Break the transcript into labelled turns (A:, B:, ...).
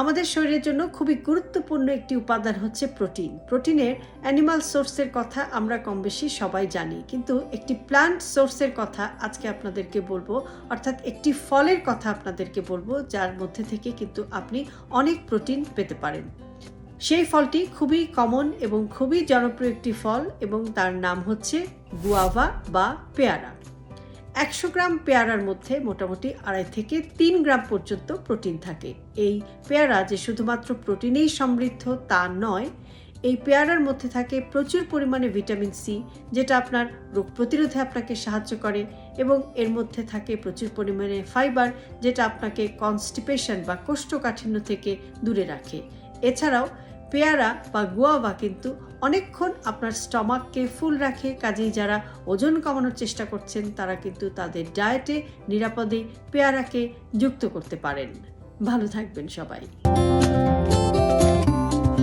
A: আমাদের শরীরের জন্য খুবই গুরুত্বপূর্ণ একটি উপাদান হচ্ছে প্রোটিন। প্রোটিনের অ্যানিমাল সোর্সের কথা আমরা কম বেশি সবাই জানি, কিন্তু একটি প্ল্যান্ট সোর্সের কথা আজকে আপনাদেরকে বলবো, অর্থাৎ একটি ফলের কথা আপনাদেরকে বলবো যার মধ্যে থেকে কিন্তু আপনি অনেক প্রোটিন পেতে পারেন। সেই ফলটি খুবই কমন এবং খুবই জনপ্রিয় একটি ফল এবং তার নাম হচ্ছে গুয়াভা বা পেয়ারা। 100 গ্রাম পেয়ারার মধ্যে মোটামুটি 2.5 থেকে 3 গ্রাম পর্যন্ত প্রোটিন থাকে। এই পেয়ারা যে শুধুমাত্র প্রোটিনেই সমৃদ্ধ তা নয়, এই পেয়ারার মধ্যে থাকে প্রচুর পরিমাণে ভিটামিন সি, যেটা আপনার রোগ প্রতিরোধে আপনাকে সাহায্য করে, এবং এর মধ্যে থাকে প্রচুর পরিমাণে ফাইবার, যেটা আপনাকে কনস্টিপেশন বা কোষ্ঠকাঠিন্য থেকে দূরে রাখে। এছাড়াও পেয়ারা বা গুয়াভা কিন্তু অনেকক্ষণ আপনার স্টমাককে ফুল রাখে, কাজেই যারা ওজন কমানোর চেষ্টা করছেন তারা কিন্তু তাদের ডায়েটে নিরাপদে পেয়ারাকে যুক্ত করতে পারেন। ভালো থাকবেন সবাই।